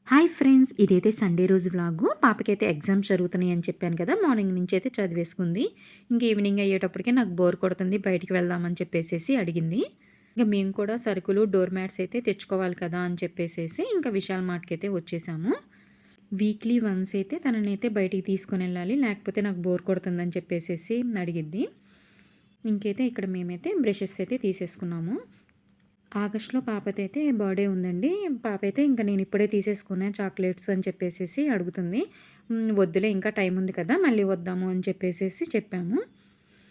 Hi friends! ఇదైతే Sunday రోజు vlog. పాపకైతే exams జరుగుతున్నాయి అని చెప్పాను కదా! మార్నింగ్ నుంచి అయితే చదివేసుకుంది. ఇంక ఈవినింగ్ అయ్యేటప్పటికే నాకు బోర్ కొడుతుంది బయటికి వెళ్దామని చెప్పేసేసి అడిగింది. ఇంక మేము కూడా సరుకులు, డోర్ మ్యాట్స్ అయితే తెచ్చుకోవాలి కదా! అని చెప్పేసేసి ఇంకా విశాల్ మార్ట్‌కైతే వచ్చేసాము. వీక్లీ వన్స్ అయితే తననైతే బయటికి తీసుకొనెళ్ళాలి. లేకపోతే నాకు బోర్ కొడుతుందని చెప్పేసేసి అడిగిద్ది. ఇంకైతే ఇక్కడ మేమైతే బ్రషెస్ అయితే తీసేసుకున్నాము. ఆగస్ట్‌లో పాపదైతే బర్త్‌డే ఉందండి. పాపైతే ఇంక నేనిప్పుడే తీసేసుకున్నా చాక్లెట్స్ అని చెప్పేసేసి అడుగుతుంది. వద్దులే ఇంకా టైం ఉంది కదా! మళ్ళీ వద్దాము అని చెప్పేసేసి చెప్పాము.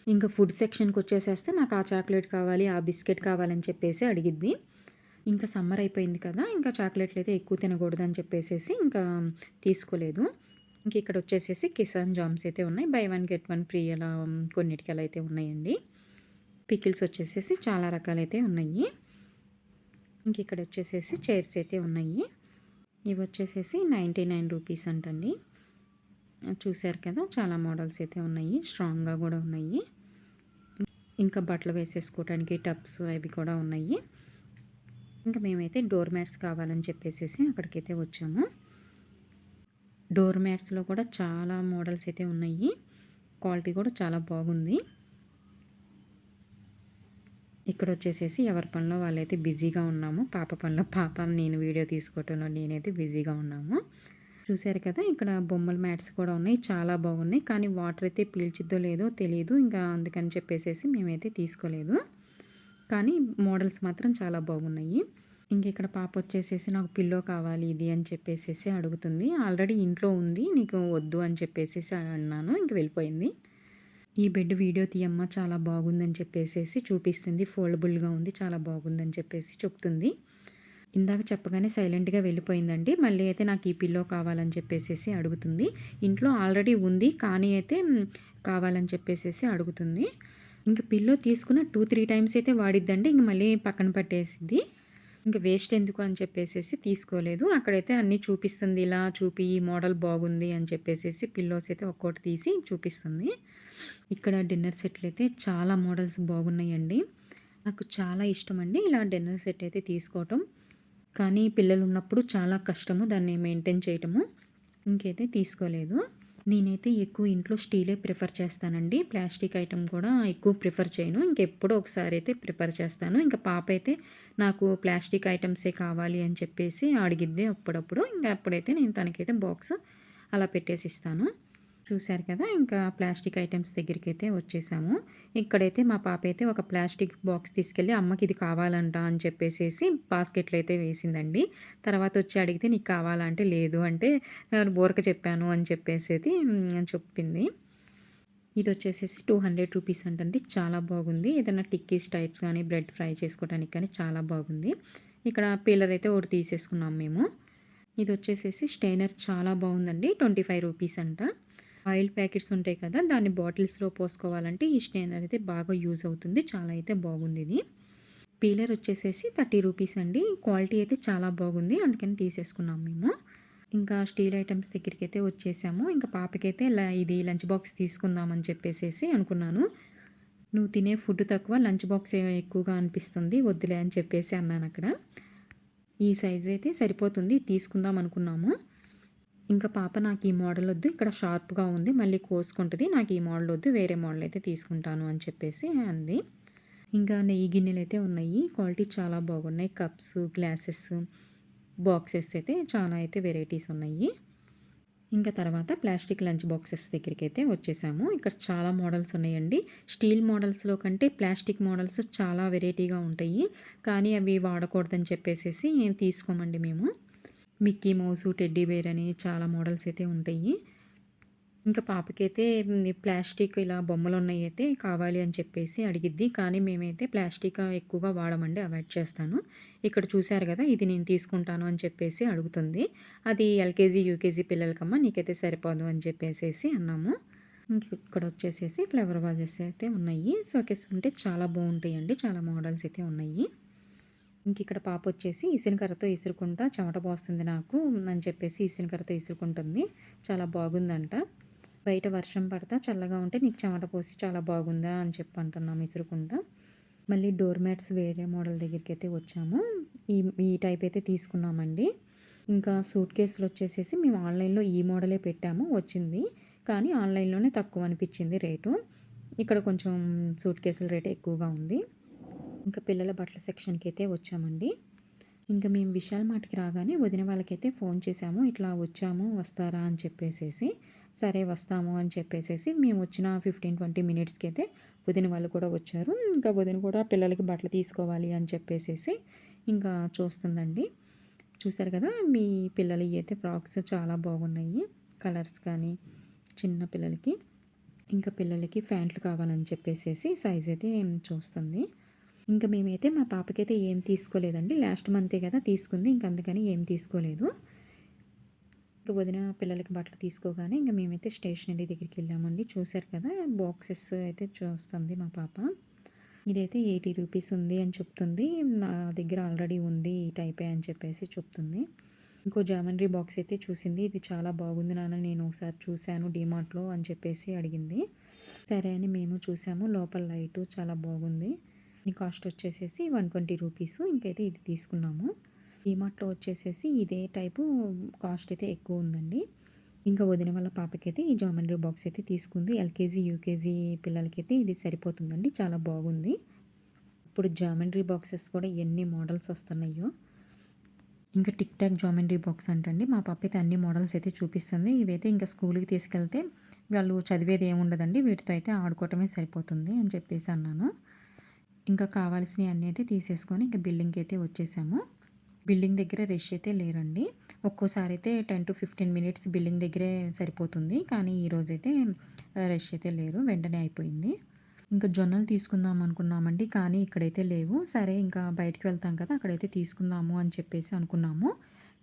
ఇంక ఫుడ్ సెక్షన్‌కొచ్చేసేస్తే నాకు ఆ చాక్లెట్ కావాలి, ఆ బిస్కెట్ కావాలని చెప్పేసి అడిగిద్ది. ఇంకా సమ్మర్ అయిపోయింది కదా! ఇంకా చాక్లెట్‌లయితే ఎక్కువ తినకూడదని చెప్పేసేసి ఇంకా తీసుకోలేదు. ఇంక ఇక్కడొచ్చేసేసి కిసాన్ జామ్స్ అయితే ఉన్నాయి. By one get one free అలా కొన్నిటికి అలా అయితే ఉన్నాయండి. పికిల్స్ వచ్చేసేసి చాలా రకాలైతే ఉన్నాయి. ఇంకిక్కడొచ్చేసేసి చైర్స్ అయితే ఉన్నాయి. ఇవొచ్చేసేసి 99 రూపీస్ అంటండి. చూసారు కదా! చాలా మోడల్స్ అయితే ఉన్నాయి. స్ట్రాంగ్‌గా గూడా ఉన్నాయి. ఇంకా బట్టలు వేసేసుకోవటానికి టబ్స్ అవి కూడా ఉన్నాయి. ఇంకా మేమైతే డోర్ మ్యాట్స్ కావాలని చెప్పేసేసి అక్కడికైతే వచ్చాము. డోర్ మ్యాట్స్‌లో కూడా చాలా మోడల్స్ అయితే ఉన్నాయి. క్వాలిటీ కూడా చాలా బాగుంది. ఇక్కడొచ్చేసేసి ఎవరి పనిలో వాళ్ళైతే బిజీగా ఉన్నాము. పాప పనిలో పాప, నేను వీడియో తీసుకోవటంలో నేనైతే బిజీగా ఉన్నాము. చూసారు కదా! ఇక్కడ బొమ్మల మ్యాట్స్ కూడా ఉన్నాయి. చాలా బాగున్నాయి. కానీ వాటర్ అయితే పీల్చిద్దో లేదో తెలీదు. ఇంకా అందుకని చెప్పేసేసి మేమైతే తీసుకోలేదు. కానీ మోడల్స్ మాత్రం చాలా బాగున్నాయి. ఇంకిక్కడ పాప వచ్చేసేసి నాకు పిల్లో కావాలి ఇది అని చెప్పేసేసి అడుగుతుంది. ఆల్రెడీ ఇంట్లో ఉంది. నీకు వద్దు అని చెప్పేసేసి అన్నాను. ఇంక వెళ్ళిపోయింది. ఈ బెడ్ వీడియో తీయమ్మా చాలా బాగుందని చెప్పేసేసి చూపిస్తుంది. ఫోల్డబుల్‌గా ఉంది. చాలా బాగుందని చెప్పేసి చెప్తుంది. ఇందాక చెప్పగానే సైలెంట్‌గా వెళ్ళిపోయిందండి. మళ్ళీ అయితే నాకు ఈ పిల్లో కావాలని చెప్పేసేసి అడుగుతుంది. ఇంట్లో ఆల్రెడీ ఉంది. కానీ అయితే కావాలని చెప్పేసేసి అడుగుతుంది. ఇంక పిల్లో తీసుకున్న 2, 3 టైమ్స్ అయితే వాడిద్దండి. ఇంక మళ్ళీ పక్కన పట్టేసిద్ది. ఇంక వేస్ట్ ఎందుకు అని చెప్పేసేసి తీసుకోలేదు. అక్కడైతే అన్నీ చూపిస్తుంది. ఇలా చూపి ఈ మోడల్ బాగుంది అని చెప్పేసేసి పిల్లోస్ అయితే ఒక్కోటి తీసి చూపిస్తుంది. ఇక్కడ డిన్నర్ సెట్లయితే చాలా మోడల్స్ బాగున్నాయండి. నాకు చాలా ఇష్టమండి ఇలా డిన్నర్ సెట్ అయితే తీసుకోవటం. కానీ పిల్లలున్నప్పుడు చాలా కష్టము దాన్ని మెయింటైన్ చేయటము. ఇంకైతే తీసుకోలేదు. నేనైతే ఎక్కువ ఇంట్లో స్టీలే ప్రిఫర్ చేస్తానండి. ప్లాస్టిక్ ఐటెమ్ కూడా ఎక్కువ ప్రిఫర్ చేయను. ఇంకెప్పుడో ఒకసారి అయితే ప్రిఫర్ చేస్తాను. ఇంకా పాప అయితే నాకు ప్లాస్టిక్ ఐటెమ్సే కావాలి అని చెప్పేసి అడిగిద్ది అప్పుడప్పుడు. ఇంకా అప్పుడైతే నేను తనకైతే బాక్స్ అలా పెట్టేసి ఇస్తాను. చూసారు కదా! ఇంకా ప్లాస్టిక్ ఐటెమ్స్ దగ్గరికైతే వచ్చేసాము. ఇక్కడైతే మా పాప అయితే ఒక ప్లాస్టిక్ బాక్స్ తీసుకెళ్ళి అమ్మకి ఇది కావాలంట అని చెప్పేసేసి బాస్కెట్‌లో అయితే వేసిందండి. తర్వాత వచ్చి అడిగితే నీకు కావాలా అంటే లేదు అంటే నేను ఊరక చెప్పాను అని చెప్పేసేది చెప్పింది. ఇదొచ్చేసేసి 200 రూపీస్ అంటండి. చాలా బాగుంది. ఏదైనా టిక్కీస్ టైప్స్ గానీ, బ్రెడ్ ఫ్రై చేసుకోవడానికి కానీ చాలా బాగుంది. ఇక్కడ పీలర్ అయితే ఒకటి తీసేసుకున్నాం మేము. ఇదొచ్చేసేసి స్టెయినర్ చాలా బాగుందండి. 25 రూపీస్ అంట. ఆయిల్ ప్యాకెట్స్ ఉంటాయి కదా! దాన్ని బాటిల్స్‌లో పోసుకోవాలంటే ఈ స్టెయినర్ అయితే బాగా యూజ్ అవుతుంది. చాలా అయితే బాగుందిది. పీలర్ వచ్చేసేసి 30 రూపీస్ అండి. క్వాలిటీ అయితే చాలా బాగుంది. అందుకని తీసేసుకున్నాం మేము. ఇంకా స్టీల్ ఐటెమ్స్ దగ్గరికైతే వచ్చేసాము. ఇంకా పాపకైతే ఇది లంచ్ బాక్స్ తీసుకుందాం అని చెప్పేసేసి అనుకున్నాను. "నువ్వు తినే ఫుడ్ తక్కువ, లంచ్ బాక్సే ఎక్కువగా అనిపిస్తుంది. వద్దులే" అని చెప్పేసి అన్నానక్కడ. ఈ సైజ్ అయితే సరిపోతుంది. తీసుకుందాం అనుకున్నాము. ఇంకా పాప నాకు ఈ మోడల్ వద్దు. ఇక్కడ షార్ప్‌గా ఉంది. మళ్ళీ కోసుకుంటది. నాకు ఈ మోడల్ వద్దు. వేరే మోడల్ అయితే తీసుకుంటాను అని చెప్పేసి అంది. ఇంకా నెయ్యి గిన్నెలైతే ఉన్నాయి. క్వాలిటీ చాలా బాగున్నాయి. కప్స్, గ్లాసెస్, బాక్సెస్ అయితే చాలా అయితే వెరైటీస్ ఉన్నాయి. ఇంకా తర్వాత ప్లాస్టిక్ లంచ్ బాక్సెస్ దగ్గరికైతే వచ్చేసాము. ఇక్కడ చాలా మోడల్స్ ఉన్నాయండి. స్టీల్ మోడల్స్‌లో కంటే ప్లాస్టిక్ మోడల్స్ చాలా వెరైటీగా ఉంటాయి. కానీ అవి వాడకూడదని చెప్పేసేసి తీసుకోమండి మేము. మిక్కీ మౌసు, టెడ్డీ బేర్ అని చాలా మోడల్స్ అయితే ఉంటాయి. ఇంకా పాపకైతే ప్లాస్టిక్ ఇలా బొమ్మలున్నయయితే కావాలి అని చెప్పేసి అడిగిద్ది. కానీ మేమైతే ప్లాస్టిక్ ఎక్కువగా వాడమండి. అవాయిడ్ చేస్తాను. ఇక్కడ చూసారు గదా! ఇది నేను తీసుకుంటాను అని చెప్పేసి అడుగుతుంది. అది ఎల్‌కేజీ, యూకేజీ పిల్లలకమ్మా నీకైతే సరిపోదు అని చెప్పేసేసి అన్నాము. ఇంక ఇక్కడొచ్చేసేసి ఫ్లవర్ వాజెస్ అయితే ఉన్నాయి. షోకేస్ ఉంటే చాలా బావుంటాయండి. చాలా మోడల్స్ అయితే ఉన్నాయి. ఇంకిక్కడ పాపొచ్చేసి ఇసినకర్రతో ఇసురుకుంటా చెమట పోస్తుంది నాకు అని చెప్పేసి ఇసినకర్రతో ఇసురుకుంటుంది. చాలా బాగుందంట. బయట వర్షం పడతా చల్లగా ఉంటే నీకు చెమట పోసి చాలా బాగుందా అని చెప్పి అంటున్నాం ఇసురుకుంటా. మళ్ళీ డోర్ మ్యాట్స్ వేరే మోడల్ దగ్గరికైతే వచ్చాము. ఈ ఈ టైప్ అయితే తీసుకున్నామండి. ఇంకా సూట్ కేసులొచ్చేసేసి మేము ఆన్‌లైన్‌లో ఈ మోడలే పెట్టాము వచ్చింది. కానీ ఆన్‌లైన్‌లోనే తక్కువ అనిపిచ్చింది రేటు. ఇక్కడ కొంచెం సూట్ కేసుల రేట్ ఎక్కువగా ఉంది. ఇంకా పిల్లల బట్టల సెక్షన్‌కైతే వచ్చామండి. ఇంకా మేము విశాల్ మార్ట్‌కి రాగానే వదిన వాళ్ళకైతే ఫోన్ చేశాము. ఇట్లా వచ్చాము వస్తారా అని చెప్పేసేసి. సరే వస్తాము అని చెప్పేసేసి మేము వచ్చిన 15, 20 మినిట్స్‌కైతే వదిన వాళ్ళు కూడా వచ్చారు. ఇంకా వదిన కూడా పిల్లలకి బట్టలు తీసుకోవాలి అని చెప్పేసేసి ఇంకా చూస్తుందండి. చూసారు కదా! మీ పిల్లలయి అయితే ఫ్రాక్స్ చాలా బాగున్నాయి. కలర్స్ కానీ చిన్న పిల్లలకి. ఇంకా పిల్లలకి ప్యాంట్లు కావాలని చెప్పేసేసి సైజ్ అయితే చూస్తుంది. ఇంకా మేమైతే మా పాపకైతే ఏం తీసుకోలేదండి. లాస్ట్ మంతే కదా తీసుకుంది. ఇంక అందుకని ఏం తీసుకోలేదు. ఇంక వదిన పిల్లలకి బట్టలు తీసుకోగానే ఇంక మేమైతే స్టేషనరీ దగ్గరికెళ్ళామండి. చూసారు కదా! బాక్సెస్ అయితే చూస్తుంది మా పాప. ఇదైతే 80 రూపీస్ ఉంది అని చెప్తుంది. నా దగ్గర ఆల్రెడీ ఉంది ఈ టైపే అని చెప్పేసి చెప్తుంది. ఇంకో జామెంట్రీ బాక్స్ అయితే చూసింది. ఇది చాలా బాగుంది నాన్న నేను ఒకసారి చూసాను డీమార్ట్‌లో అని చెప్పేసి అడిగింది. సరే అని మేము చూసాము. లోపల లైటు చాలా బాగుంది. దీని కాస్ట్ వచ్చేసేసి 120 రూపీసు. ఇంకైతే ఇది తీసుకున్నాము. డీమార్ట్‌లో వచ్చేసేసి ఇదే టైపు కాస్ట్ అయితే ఎక్కువ ఉందండి. ఇంకా వదిన వాళ్ళ పాపకైతే ఈ జామెంట్రీ బాక్స్ అయితే తీసుకుంది. ఎల్‌కేజీ, యూకేజీ పిల్లలకైతే ఇది సరిపోతుందండి. చాలా బాగుంది. ఇప్పుడు జామెంట్రీ బాక్సెస్ కూడా ఎన్ని మోడల్స్ వస్తున్నాయో. ఇంకా టిక్ టాక్ జామెంట్రీ బాక్స్ అంటండి. మా పాప అయితే అన్ని మోడల్స్ అయితే చూపిస్తుంది. ఇవైతే ఇంకా స్కూల్‌కి తీసుకెళ్తే వాళ్ళు చదివేది ఏముండదండి. వీటితో అయితే ఆడుకోవటమే సరిపోతుంది అని చెప్పేసి అన్నాను. ఇంకా కావాల్సినయి అన్నీ అయితే తీసేసుకొని ఇంక బిల్లింగ్‌కైతే వచ్చేసాము. బిల్డింగ్ దగ్గర రష్ అయితే లేరండి. ఒక్కోసారి అయితే 10-15 మినిట్స్ బిల్డింగ్ దగ్గరే సరిపోతుంది. కానీ ఈరోజైతే రష్ అయితే లేరు. వెంటనే అయిపోయింది. ఇంకా జొన్నలు తీసుకుందాం అనుకున్నామండి. కానీ ఇక్కడైతే లేవు. సరే ఇంకా బయటికి వెళ్తాం కదా! అక్కడైతే తీసుకుందాము అని చెప్పేసి అనుకున్నాము.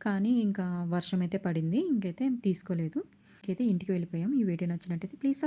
కానీ ఇంకా వర్షం అయితే పడింది. ఇంకైతే తీసుకోలేదు. ఇంకైతే ఇంటికి వెళ్ళిపోయాం. ఈ వీడియో నచ్చినట్టయితే ప్లీజ్